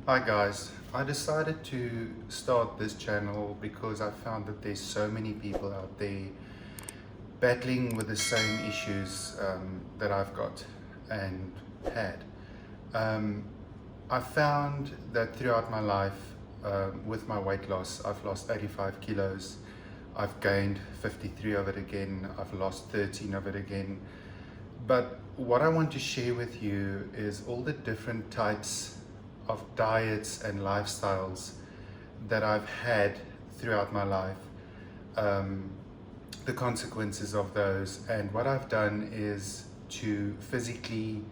Hi guys, I decided to start this channel because I found that there's so many people out there battling with the same issues that I've got and had. Um, I found that throughout my life, with my weight loss, I've lost 85 kilos, I've gained 53 of it again, I've lost 13 of it again. But what I want to share with you is all the different types of diets and lifestyles that I've had throughout my life, um, the consequences of those, and what I've done is to physically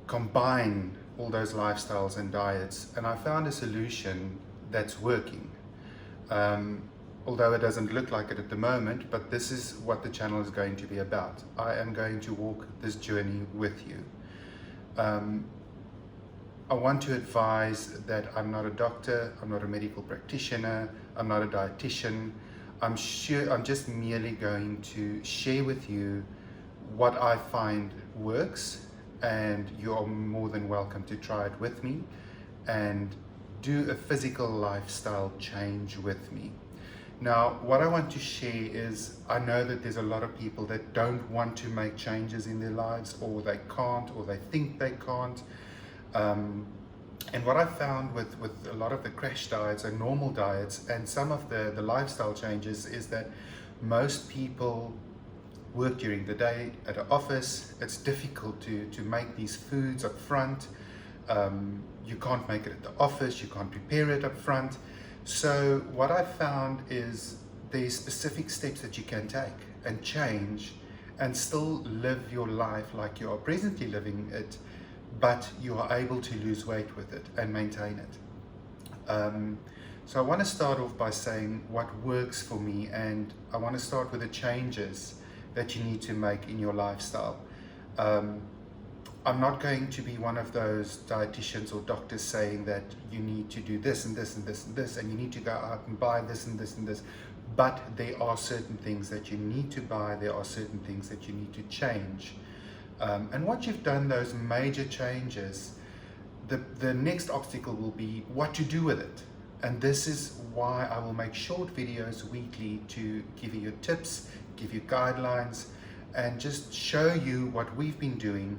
combine all those lifestyles and diets, and I found a solution that's working. Um, Although it doesn't look like it at the moment, but this is what the channel is going to be about. I am going to walk this journey with you. Um, I want to advise that I'm not a doctor, I'm not a medical practitioner, I'm not a dietitian. I'm just merely going to share with you what I find works, and you are more than welcome to try it with me and do a physical lifestyle change with me. Now, what I want to share is, I know that there's a lot of people that don't want to make changes in their lives, or they can't, or they think they can't. And what I found with a lot of the crash diets and normal diets and some of the lifestyle changes is that most people work during the day at an office. It's difficult to make these foods up front. You can't make it at the office, you can't prepare it up front. So what I found is there's specific steps that you can take and change and still live your life like you are presently living it, but you are able to lose weight with it and maintain it. So I want to start off by saying what works for me, and I want to start with the changes that you need to make in your lifestyle. I'm not going to be one of those dietitians or doctors saying that you need to do this and this and this and this, and you need to go out and buy this and this and this. But there are certain things that you need to buy, there are certain things that you need to change. And once you've done those major changes, the next obstacle will be what to do with it. And this is why I will make short videos weekly to give you tips, give you guidelines, and just show you what we've been doing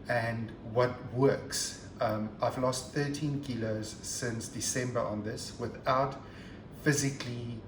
and what works. I've lost 13 kilos since December on this without physically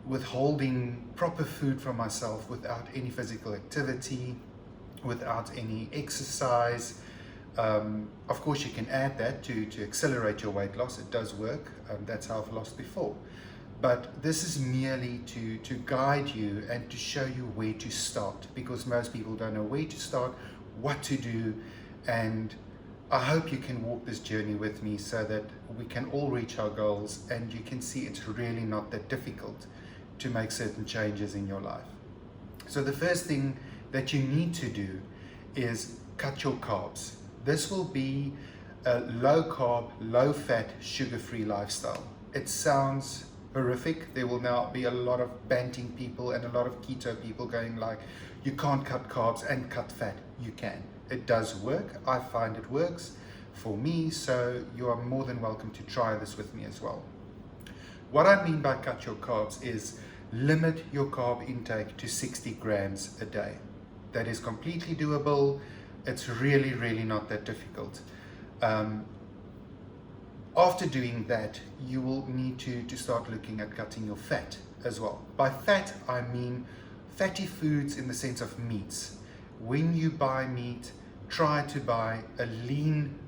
withholding proper food from myself, without any physical activity, without any exercise. Of course, you can add that to accelerate your weight loss. It does work. That's how I've lost before. But this is merely to guide you and to show you where to start, because most people don't know where to start, what to do, and I hope you can walk this journey with me so that we can all reach our goals, and you can see it's really not that difficult to make certain changes in your life. So the first thing that you need to do is cut your carbs. This will be a low carb, low fat, sugar-free lifestyle. It sounds horrific. There will now be a lot of banting people and a lot of keto people going like, you can't cut carbs and cut fat. You can. It does work. I find it works for me, so you are more than welcome to try this with me as well. What I mean by cut your carbs is limit your carb intake to 60 grams a day. That is completely doable. It's really, really not that difficult. After doing that, you will need to start looking at cutting your fat as well. By fat, I mean fatty foods in the sense of meats. When you buy meat, try to buy a lean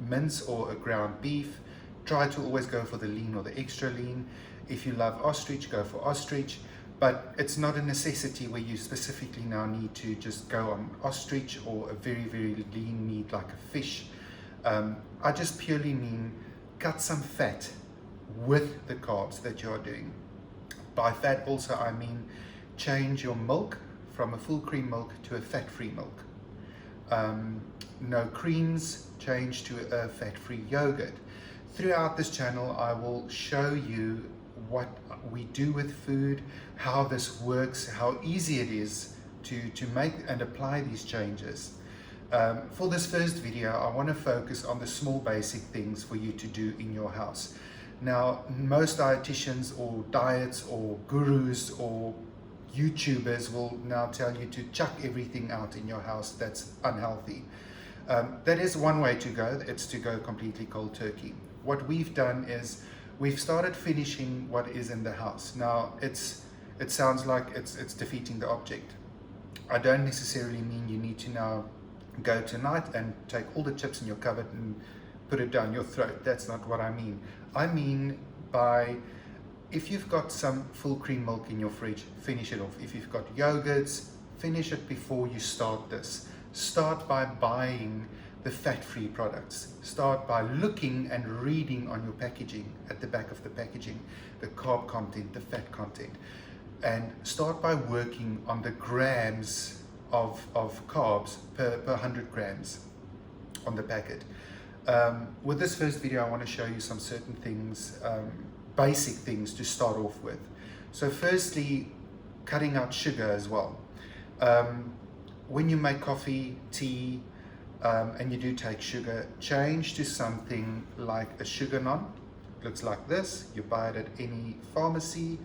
mince or a ground beef. Try to always go for the lean or the extra lean. If you love ostrich, go for ostrich. But it's not a necessity where you specifically now need to just go on ostrich or a very, very lean meat like a fish. I just purely mean cut some fat with the carbs that you're doing. By fat also I mean change your milk from a full cream milk to a fat-free milk. No creams, change to a fat-free yogurt. Throughout this channel I will show you what we do with food, how this works, how easy it is to make and apply these changes. For this first video, I want to focus on the small basic things for you to do in your house. Now, most dietitians or diets or gurus or YouTubers will now tell you to chuck everything out in your house that's unhealthy. That is one way to go. It's to go completely cold turkey. What we've done is we've started finishing what is in the house. Now, it sounds like it's defeating the object. I don't necessarily mean you need to now go tonight and take all the chips in your cupboard and put it down your throat. That's not what I mean. I mean by, if you've got some full cream milk in your fridge, finish it off. If you've got yogurts, finish it before you start this. Start by buying the fat-free products. Start by looking and reading on your packaging, at the back of the packaging, the carb content, the fat content. And start by working on the grams of carbs per 100 grams on the packet. With this first video, I want to show you some certain things, basic things to start off with. So firstly, cutting out sugar as well. When you make coffee, tea, and you do take sugar, change to something like a sugar naan. It looks like this. You buy it at any pharmacy.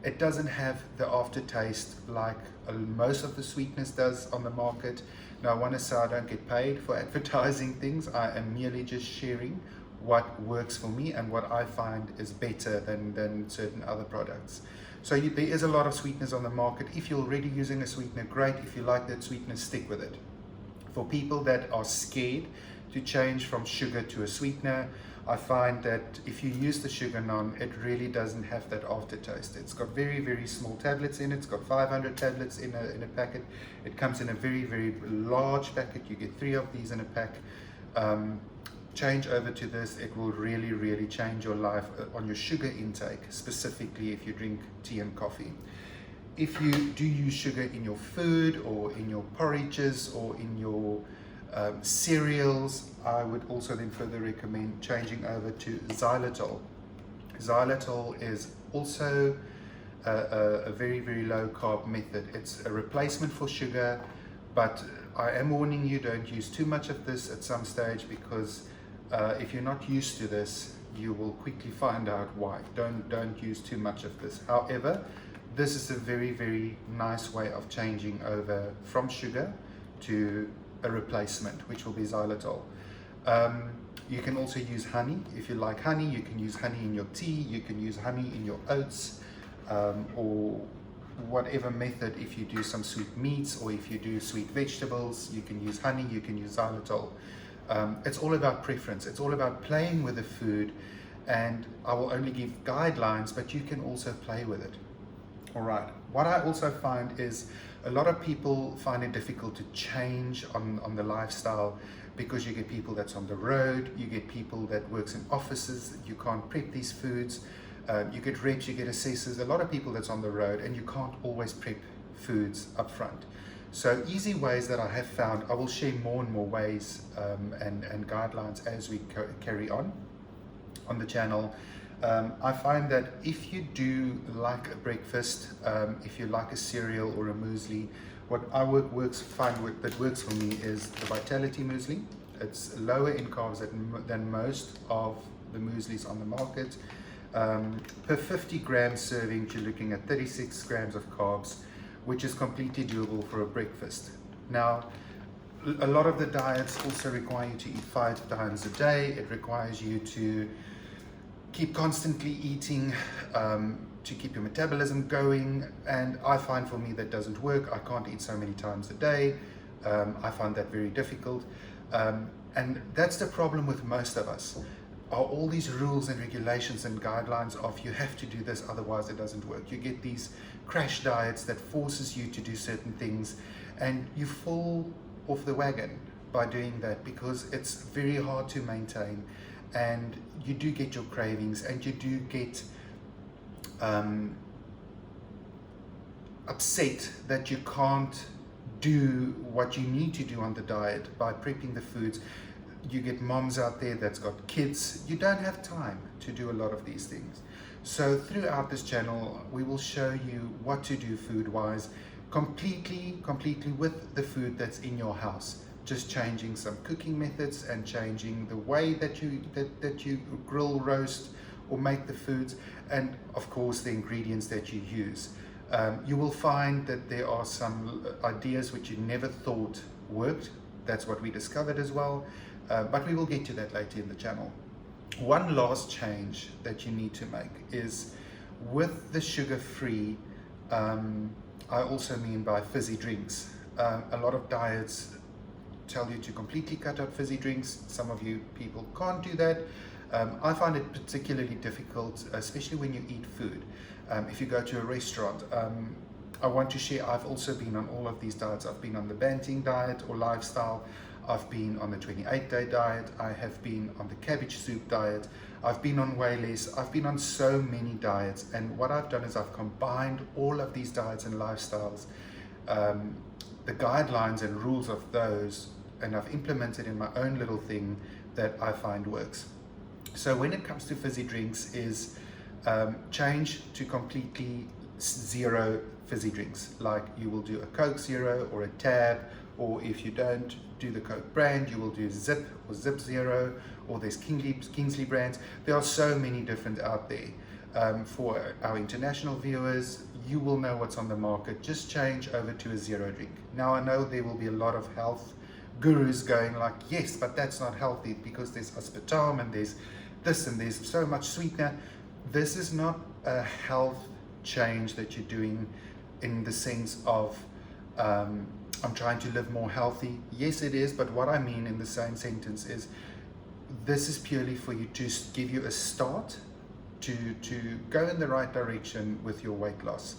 It doesn't have the aftertaste like most of the sweetness does on the market. Now, I want to say I don't get paid for advertising things. I am merely just sharing what works for me and what I find is better than certain other products. So there is a lot of sweetness on the market. If you're already using a sweetener, great. If you like that sweetener, stick with it. For people that are scared to change from sugar to a sweetener, I find that if you use the sugar naan, it really doesn't have that aftertaste. It's got very, very small tablets in it. It's got 500 tablets in a packet. It comes in a very, very large packet. You get 3 of these in a pack. Change over to this. It will really, really change your life on your sugar intake, specifically if you drink tea and coffee. If you do use sugar in your food or in your porridges or in your cereals, I would also then further recommend changing over to xylitol. Xylitol is also a very, very low carb method. It's a replacement for sugar, but I am warning you, don't use too much of this at some stage, because if you're not used to this, you will quickly find out why. Don't use too much of this. However, this is a very, very nice way of changing over from sugar to a replacement, which will be xylitol. You can also use honey. If you like honey, you can use honey in your tea, you can use honey in your oats, or whatever method. If you do some sweet meats or if you do sweet vegetables, you can use honey, you can use xylitol. It's all about preference. It's all about playing with the food, and I will only give guidelines, but you can also play with it. All right. What I also find is a lot of people find it difficult to change on the lifestyle, because you get people that's on the road, you get people that works in offices, you can't prep these foods, you get reps, you get assessors, a lot of people that's on the road, and you can't always prep foods up front. So easy ways that I have found, I will share more and more ways and guidelines as we carry on the channel. I find that if you do like a breakfast, if you like a cereal or a muesli, what I find that works for me is the Vitality Muesli. It's lower in carbs than most of the mueslis on the market. Per 50 grams serving, you're looking at 36 grams of carbs, which is completely doable for a breakfast. Now, a lot of the diets also require you to eat 5 times a day. It requires you to keep constantly eating to keep your metabolism going, and I find for me that doesn't work. I can't eat so many times a day. I find that very difficult, and that's the problem with most of us. Are all these rules and regulations and guidelines of you have to do this, otherwise it doesn't work. You get these crash diets that forces you to do certain things, and you fall off the wagon by doing that, because it's very hard to maintain, and you do get your cravings, and you do get upset that you can't do what you need to do on the diet by prepping the foods. You get moms out there that's got kids. You don't have time to do a lot of these things. So throughout this channel, we will show you what to do food-wise, completely with the food that's in your house. just changing some cooking methods and changing the way that you grill, roast, or make the foods, and of course the ingredients that you use. You will find that there are some ideas which you never thought worked. That's what we discovered as well, but we will get to that later in the channel. One last change that you need to make is with the sugar-free, I also mean by fizzy drinks. A lot of diets tell you to completely cut out fizzy drinks. Some of you people can't do that. I find it particularly difficult, especially when you eat food. If you go to a restaurant, I want to share, I've also been on all of these diets. I've been on the Banting diet or lifestyle. I've been on the 28-day diet. I have been on the cabbage soup diet. I've been on way less. I've been on so many diets. And what I've done is I've combined all of these diets and lifestyles, the guidelines and rules of those, and I've implemented in my own little thing that I find works. So when it comes to fizzy drinks is change to completely zero fizzy drinks. Like you will do a Coke Zero or a Tab, or if you don't do the Coke brand, you will do Zip or Zip Zero, or there's Kingsley brands. There are so many different out there. For our international viewers, you will know what's on the market. Just change over to a zero drink. Now I know there will be a lot of health gurus going like, yes, but that's not healthy because there's aspartame and there's this and there's so much sweetener. This is not a health change that you're doing in the sense of I'm trying to live more healthy. Yes, it is, but what I mean in the same sentence is this is purely for you to give you a start to go in the right direction with your weight loss.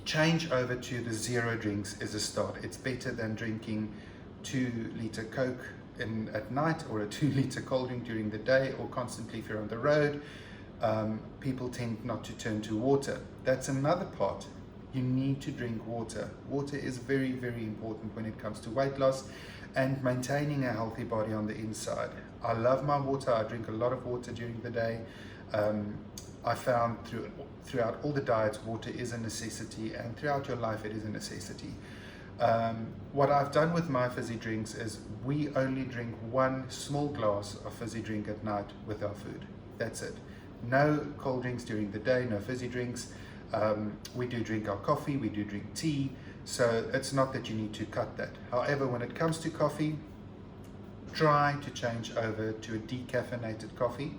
Change over to the zero drinks is a start. It's better than drinking 2-liter Coke at night or a 2-liter cold drink during the day, or constantly if you're on the road. People tend not to turn to water. That's another part. You need to drink water. Water is very, very important when it comes to weight loss and maintaining a healthy body on the inside. I love my water. I drink a lot of water during the day. I found throughout all the diets, water is a necessity, and throughout your life it is a necessity. What I've done with my fizzy drinks is we only drink 1 small glass of fizzy drink at night with our food. That's it. No cold drinks during the day, no fizzy drinks. We do drink our coffee, we do drink tea, so it's not that you need to cut that. However, when it comes to coffee, try to change over to a decaffeinated coffee.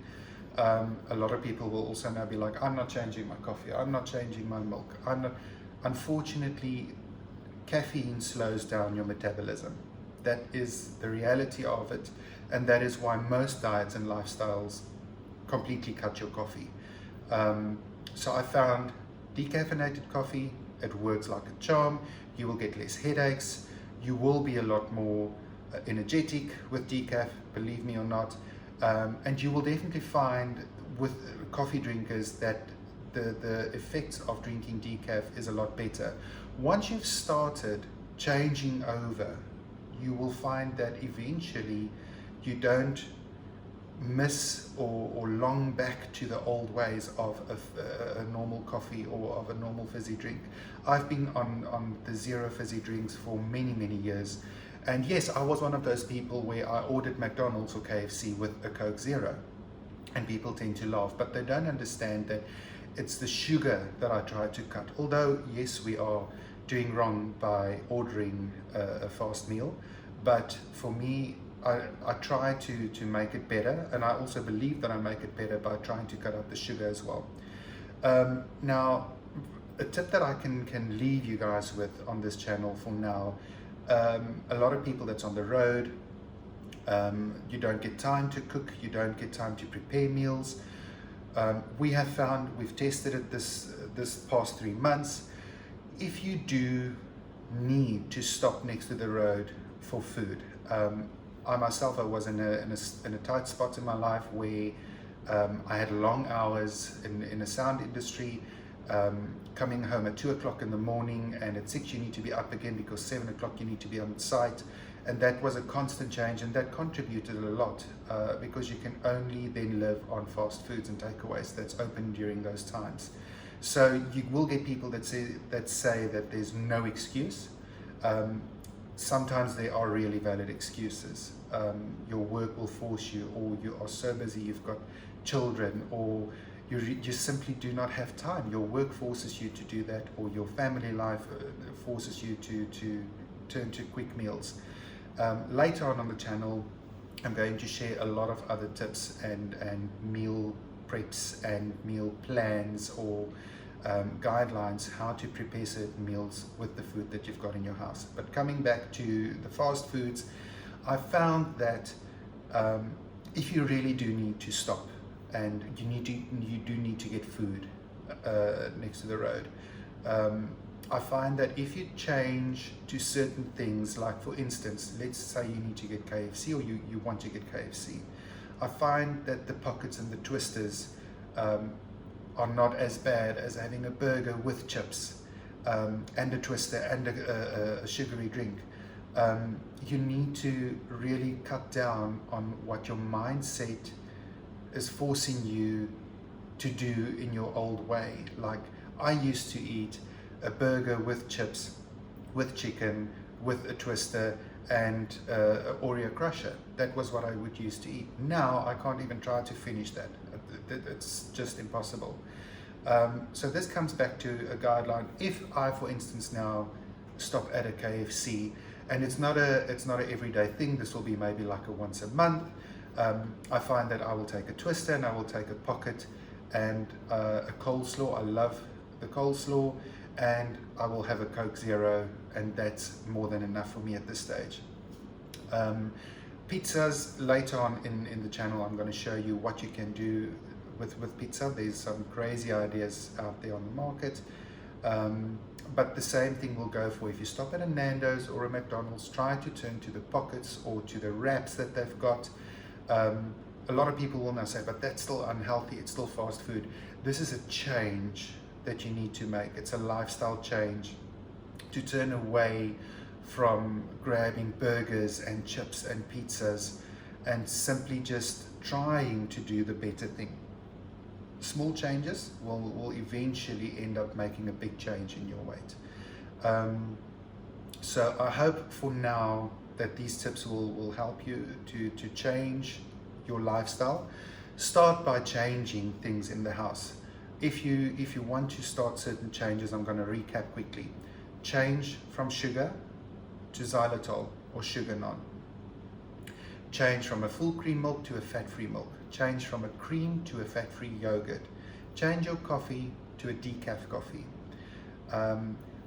A lot of people will also now be like, I'm not changing my coffee, I'm not changing my milk. Unfortunately, caffeine slows down your metabolism. That is the reality of it, and that is why most diets and lifestyles completely cut your coffee. So I found decaffeinated coffee, it works like a charm. You will get less headaches, you will be a lot more energetic with decaf, believe me or not, and you will definitely find with coffee drinkers that the effects of drinking decaf is a lot better. Once you've started changing over, you will find that eventually you don't miss or long back to the old ways of a normal coffee or of a normal fizzy drink. I've been on the zero fizzy drinks for many years, and yes, I was one of those people where I ordered McDonald's or KFC with a Coke Zero, and people tend to laugh, but they don't understand that it's the sugar that I try to cut. Although yes, we are doing wrong by ordering a fast meal, but for me, I try to make it better, and I also believe that I make it better by trying to cut out the sugar as well. Now, a tip that I can leave you guys with on this channel for now, a lot of people that's on the road, you don't get time to cook, you don't get time to prepare meals. We have found, we've tested it this past 3 months, if you do need to stop next to the road for food, I myself, I was in a tight spot in my life where I had long hours in the sound industry, coming home at 2 o'clock in the morning, and at 6 you need to be up again because 7 o'clock you need to be on site, and that was a constant change, and that contributed a lot because you can only then live on fast foods and takeaways that's open during those times. So you will get people that say that there's no excuse. sometimes there are really valid excuses. Your work will force you, or you are so busy, you've got children, or you simply do not have time. Your work forces you to do that, or your family life forces you to turn to quick meals. Later on the channel, I'm going to share a lot of other tips and meal preps and meal plans, or guidelines how to prepare certain meals with the food that you've got in your house. But coming back to the fast foods, I found that if you really do need to stop, and you do need to get food next to the road, I find that if you change to certain things, like for instance, let's say you need to get KFC, or you want to get KFC, I find that the pockets and the twisters are not as bad as having a burger with chips and a twister and a sugary drink. You need to really cut down on what your mindset is forcing you to do in your old way. Like, I used to eat a burger with chips, with chicken, with a twister and an Oreo crusher. That was what I would used to eat. Now I can't even try to finish that. It's just impossible. So this comes back to a guideline. If I, for instance, now stop at a KFC, and it's not a everyday thing, this will be maybe like a once a month, I find that I will take a twister and I will take a pocket and a coleslaw. I love the coleslaw, and I will have a Coke Zero, and that's more than enough for me at this stage. Pizzas, later on in the channel, I'm going to show you what you can do with pizza. There's some crazy ideas out there on the market, but the same thing will go for if you stop at a Nando's or a McDonald's. Try to turn to the pockets or to the wraps that they've got. A lot of people will now say, but that's still unhealthy, it's still fast food. This is a change that you need to make. It's a lifestyle change to turn away from grabbing burgers and chips and pizzas and simply just trying to do the better thing. Small changes will eventually end up making a big change in your weight. So I hope for now that these tips will help you to change your lifestyle. Start by changing things in the house. If you want to start certain changes, I'm going to recap quickly. Change from sugar to xylitol or sugar none. Change from a full cream milk to a fat-free milk. Change from a cream to a fat-free yogurt. Change your coffee to a decaf coffee.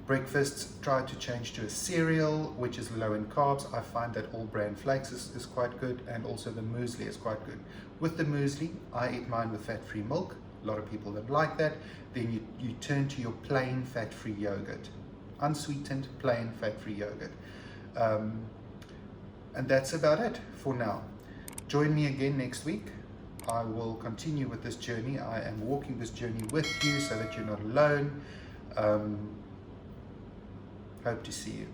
Breakfasts, try to change to a cereal which is low in carbs. I find that All Bran Flakes is quite good, and also the muesli is quite good. With the muesli, I eat mine with fat-free milk. A lot of people don't like that. Then you turn to your plain fat-free yogurt. Unsweetened, plain fat-free yogurt. And that's about it for now. Join me again next week. I will continue with this journey. I am walking this journey with you so that you're not alone. Hope to see you.